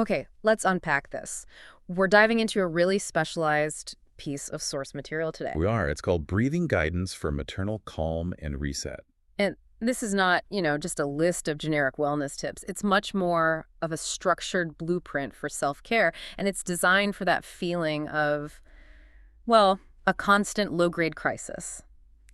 Okay, let's unpack this. We're diving into a really specialized piece of source material today. We are. It's called Breathing Guidance for Maternal Calm and Reset. And this is not, just a list of generic wellness tips. It's much more of a structured blueprint for self-care, and it's designed for that feeling of, well, a constant low-grade crisis.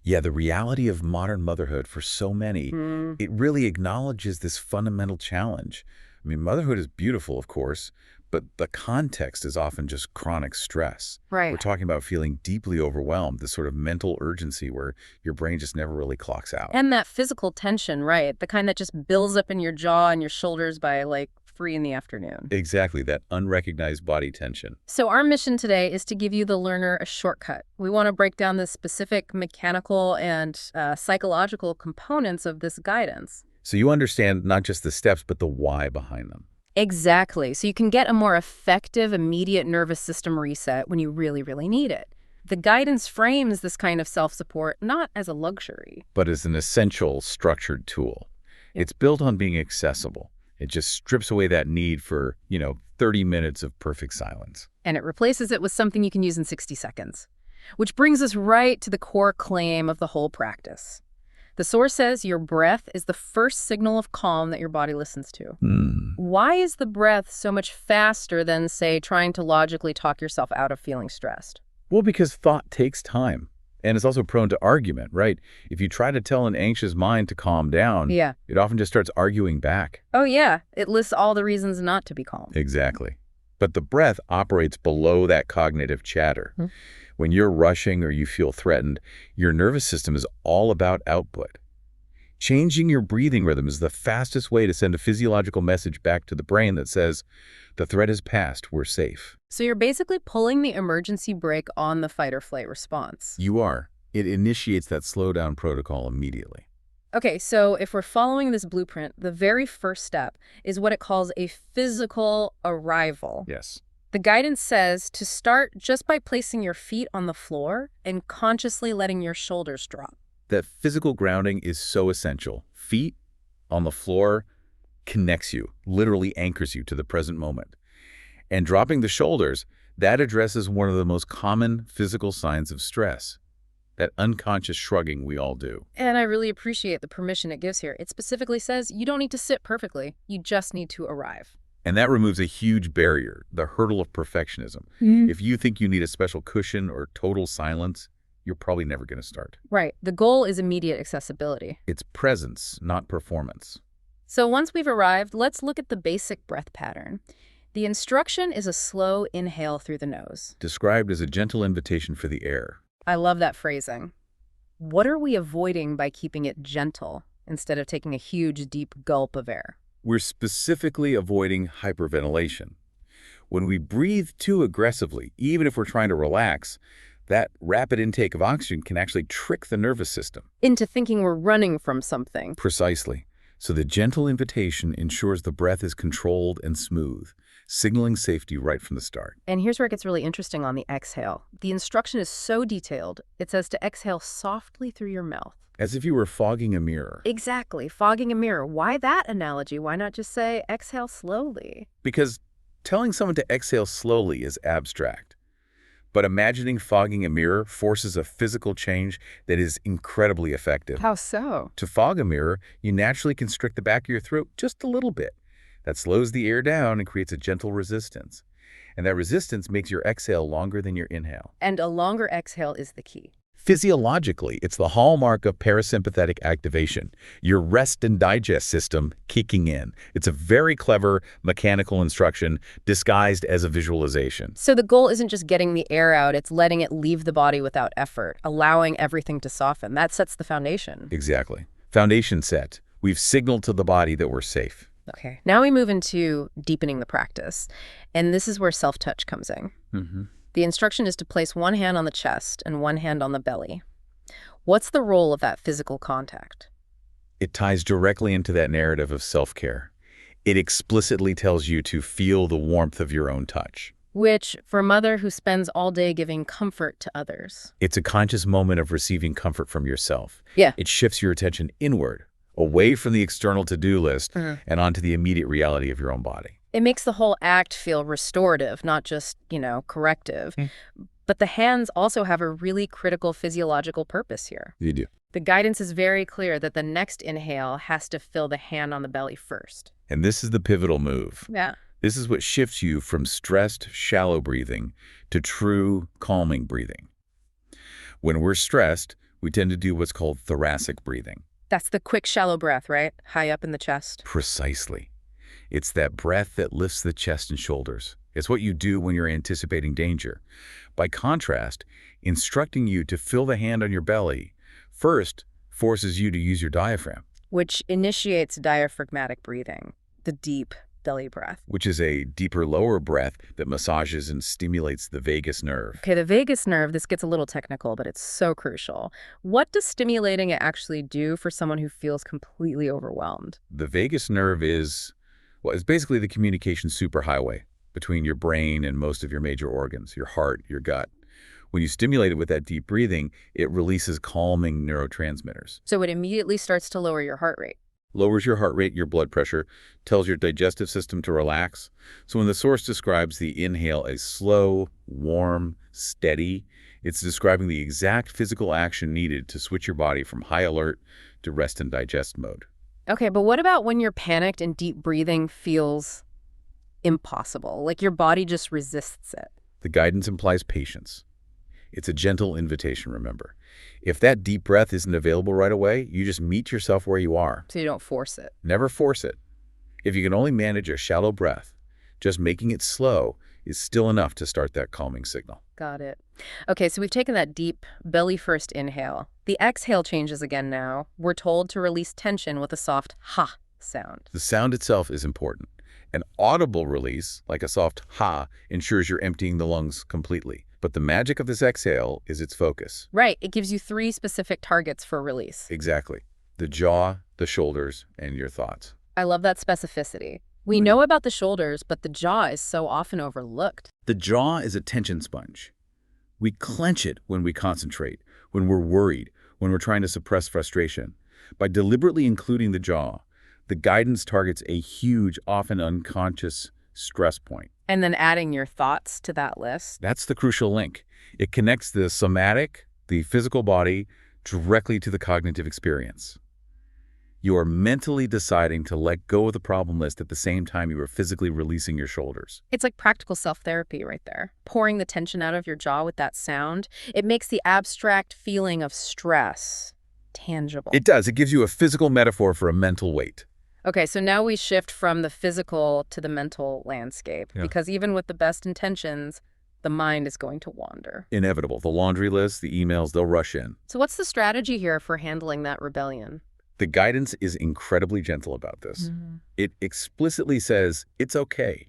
Yeah, the reality of modern motherhood for so many, Mm, it really acknowledges this fundamental challenge. I mean, motherhood is beautiful, of course, but the context is often just chronic stress. We're right. talking about feeling deeply overwhelmed, this sort of mental urgency where your brain just never really clocks out. And that physical tension, right? The kind that just builds up in your jaw and your shoulders by like 3 in the afternoon. Exactly, that unrecognized body tension. So our mission today is to give you, the learner, a shortcut. We want to break down the specific mechanical and psychological components of this guidance. So you understand not just the steps, but the why behind them. Exactly. So you can get a more effective, immediate nervous system reset when you really, really need it. The guidance frames this kind of self-support not as a luxury. But as an essential structured tool. Yeah. It's built on being accessible. It just strips away that need for, 30 minutes of perfect silence. And it replaces it with something you can use in 60 seconds. Which brings us right to the core claim of the whole practice. The source says your breath is the first signal of calm that your body listens to. Why is the breath so much faster than, say, trying to logically talk yourself out of feeling stressed? Well, because thought takes time. And it's also prone to argument, right? If you try to tell an anxious mind to calm down, Yeah. it often just starts arguing back. Oh, yeah. It lists all the reasons not to be calm. Exactly. But the breath operates below that cognitive chatter. Hmm. When you're rushing or you feel threatened, your nervous system is all about output. Changing your breathing rhythm is the fastest way to send a physiological message back to the brain that says, the threat is past, we're safe. So you're basically pulling the emergency brake on the fight or flight response. You are. It initiates that slowdown protocol immediately. Okay, so if we're following this blueprint, the very first step is what it calls a physical arrival. Yes. The guidance says to start just by placing your feet on the floor and consciously letting your shoulders drop. That physical grounding is so essential. Feet on the floor connects you, literally anchors you to the present moment. And dropping the shoulders, that addresses one of the most common physical signs of stress, that unconscious shrugging we all do. And I really appreciate the permission it gives here. It specifically says you don't need to sit perfectly. You just need to arrive. And that removes a huge barrier, the hurdle of perfectionism. If you think you need a special cushion or total silence, you're probably never going to start. Right. The goal is immediate accessibility. It's presence, not performance. So once we've arrived, let's look at the basic breath pattern. The instruction is a slow inhale through the nose. Described as a gentle invitation for the air. I love that phrasing. What are we avoiding by keeping it gentle instead of taking a huge, deep gulp of air? We're specifically avoiding hyperventilation. When we breathe too aggressively, even if we're trying to relax, that rapid intake of oxygen can actually trick the nervous system. Into thinking we're running from something. Precisely. So the gentle invitation ensures the breath is controlled and smooth, signaling safety right from the start. And here's where it gets really interesting on the exhale. The instruction is so detailed, it says to exhale softly through your mouth. As if you were fogging a mirror. Exactly, fogging a mirror. Why that analogy? Why not just say exhale slowly? Because telling someone to exhale slowly is abstract. But imagining fogging a mirror forces a physical change that is incredibly effective. How so? To fog a mirror, you naturally constrict the back of your throat just a little bit. That slows the air down and creates a gentle resistance. And that resistance makes your exhale longer than your inhale. And a longer exhale is the key. Physiologically, it's the hallmark of parasympathetic activation, your rest and digest system kicking in. It's a very clever mechanical instruction disguised as a visualization. So the goal isn't just getting the air out, it's letting it leave the body without effort, allowing everything to soften. That sets the foundation. Exactly. Foundation set. We've signaled to the body that we're safe. Okay, now we move into deepening the practice. And this is where self-touch comes in. The instruction is to place one hand on the chest and one hand on the belly. What's the role of that physical contact? It ties directly into that narrative of self-care. It explicitly tells you to feel the warmth of your own touch. Which, for a mother who spends all day giving comfort to others. It's a conscious moment of receiving comfort from yourself. Yeah. It shifts your attention inward, away from the external to-do list and onto the immediate reality of your own body. It makes the whole act feel restorative, not just, corrective. Hmm. But the hands also have a really critical physiological purpose here. You do. The guidance is very clear that the next inhale has to fill the hand on the belly first. And this is the pivotal move. Yeah. This is what shifts you from stressed, shallow breathing to true, calming breathing. When we're stressed, we tend to do what's called thoracic breathing. That's the quick, shallow breath, right? High up in the chest. Precisely. It's that breath that lifts the chest and shoulders. It's what you do when you're anticipating danger. By contrast, instructing you to fill the hand on your belly first forces you to use your diaphragm, Which initiates diaphragmatic breathing, the deep belly breath. which is a deeper, lower breath that massages and stimulates the vagus nerve. Okay, the vagus nerve, this gets a little technical, but it's so crucial. What does stimulating it actually do for someone who feels completely overwhelmed? The vagus nerve is, well, it's basically the communication superhighway between your brain and most of your major organs, your heart, your gut. When you stimulate it with that deep breathing, it releases calming neurotransmitters. So it immediately starts to lower your heart rate. Lowers your heart rate, your blood pressure, tells your digestive system to relax. So when the source describes the inhale as slow, warm, steady, it's describing the exact physical action needed to switch your body from high alert to rest and digest mode. Okay, but what about when you're panicked and deep breathing feels impossible? Like your body just resists it. The guidance implies patience. It's a gentle invitation, remember. If that deep breath isn't available right away, you just meet yourself where you are. So you don't force it. Never force it. If you can only manage a shallow breath, just making it slow is still enough to start that calming signal. Got it. Okay, so we've taken that deep belly first inhale. The exhale changes again now. We're told to release tension with a soft ha sound. The sound itself is important. An audible release, like a soft ha, ensures you're emptying the lungs completely. But the magic of this exhale is its focus. Right, it gives you 3 specific targets for release. Exactly. The jaw, the shoulders, and your thoughts. I love that specificity. We know about the shoulders, but the jaw is so often overlooked. The jaw is a tension sponge. We clench it when we concentrate, when we're worried, when we're trying to suppress frustration. By deliberately including the jaw, the guidance targets a huge, often unconscious stress point. And then adding your thoughts to that list. That's the crucial link. It connects the somatic, the physical body, directly to the cognitive experience. You are mentally deciding to let go of the problem list at the same time you are physically releasing your shoulders. It's like practical self-therapy right there. Pouring the tension out of your jaw with that sound, it makes the abstract feeling of stress tangible. It does. It gives you a physical metaphor for a mental weight. Okay, so now we shift from the physical to the mental landscape, because even with the best intentions, the mind is going to wander. Inevitable. The laundry list, the emails, they'll rush in. So what's the strategy here for handling that rebellion? The guidance is incredibly gentle about this. It explicitly says, it's okay.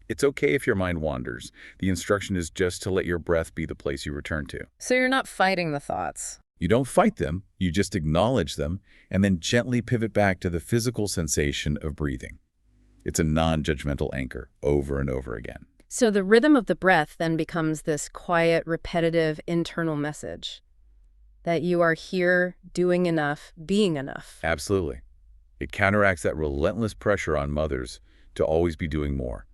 It's okay if your mind wanders. The instruction is just to let your breath be the place you return to. So you're not fighting the thoughts. You don't fight them, you just acknowledge them, and then gently pivot back to the physical sensation of breathing. It's a non-judgmental anchor, over and over again. So the rhythm of the breath then becomes this quiet, repetitive, internal message that you are here, doing enough, being enough. Absolutely. It counteracts that relentless pressure on mothers to always be doing more.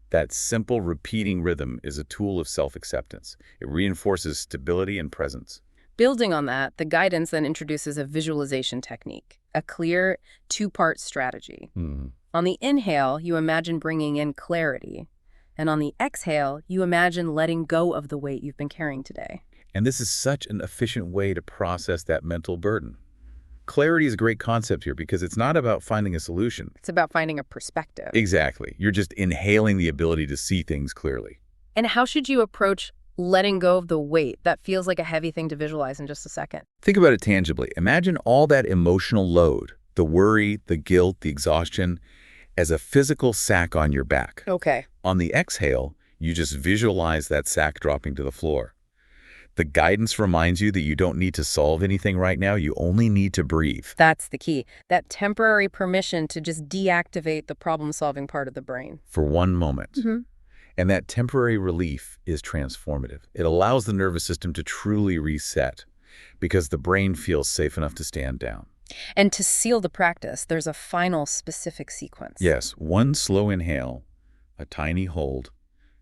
That simple, repeating rhythm is a tool of self-acceptance. It reinforces stability and presence. Building on that, the guidance then introduces a visualization technique, a clear 2-part strategy. On the inhale, you imagine bringing in clarity. And on the exhale, you imagine letting go of the weight you've been carrying today. And this is such an efficient way to process that mental burden. Clarity is a great concept here because it's not about finding a solution. It's about finding a perspective. Exactly. You're just inhaling the ability to see things clearly. And how should you approach letting go of the weight? That feels like a heavy thing to visualize in just a second. Think about it tangibly. Imagine all that emotional load, the worry, the guilt, the exhaustion, as a physical sack on your back. Okay. On the exhale, you just visualize that sack dropping to the floor. The guidance reminds you that you don't need to solve anything right now. You only need to breathe. That's the key. That temporary permission to just deactivate the problem-solving part of the brain. For one moment. And that temporary relief is transformative. It allows the nervous system to truly reset because the brain feels safe enough to stand down. And to seal the practice, there's a final specific sequence. Yes, one slow inhale, a tiny hold,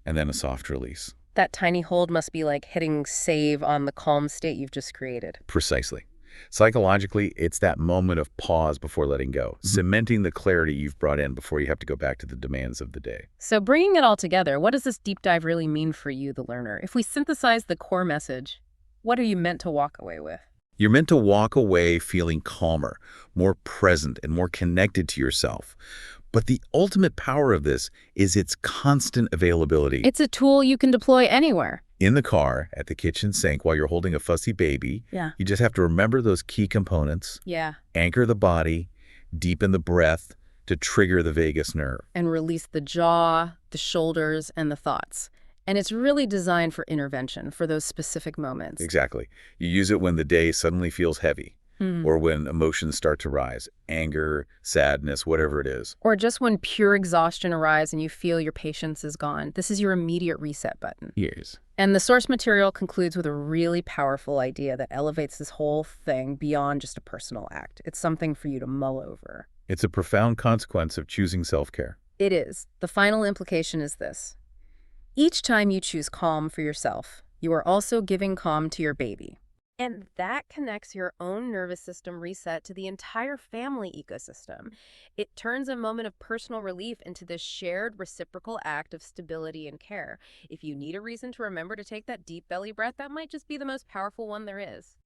and then a soft release. That tiny hold must be like hitting save on the calm state you've just created. Precisely. Psychologically, it's that moment of pause before letting go, cementing the clarity you've brought in before you have to go back to the demands of the day. So bringing it all together, what does this deep dive really mean for you, the learner? If we synthesize the core message, what are you meant to walk away with? You're meant to walk away feeling calmer, more present, and more connected to yourself. But the ultimate power of this is its constant availability. It's a tool you can deploy anywhere. In the car, at the kitchen sink, while you're holding a fussy baby, Yeah. you just have to remember those key components, Yeah. anchor the body, deepen the breath to trigger the vagus nerve. And release the jaw, the shoulders, and the thoughts. And it's really designed for intervention, for those specific moments. Exactly. You use it when the day suddenly feels heavy, or when emotions start to rise, anger, sadness, whatever it is. Or just when pure exhaustion arrives and you feel your patience is gone. This is your immediate reset button. Years. And the source material concludes with a really powerful idea that elevates this whole thing beyond just a personal act. It's something for you to mull over. It's a profound consequence of choosing self-care. It is. The final implication is this. Each time you choose calm for yourself, you are also giving calm to your baby. And that connects your own nervous system reset to the entire family ecosystem. It turns a moment of personal relief into this shared reciprocal act of stability and care. If you need a reason to remember to take that deep belly breath, that might just be the most powerful one there is.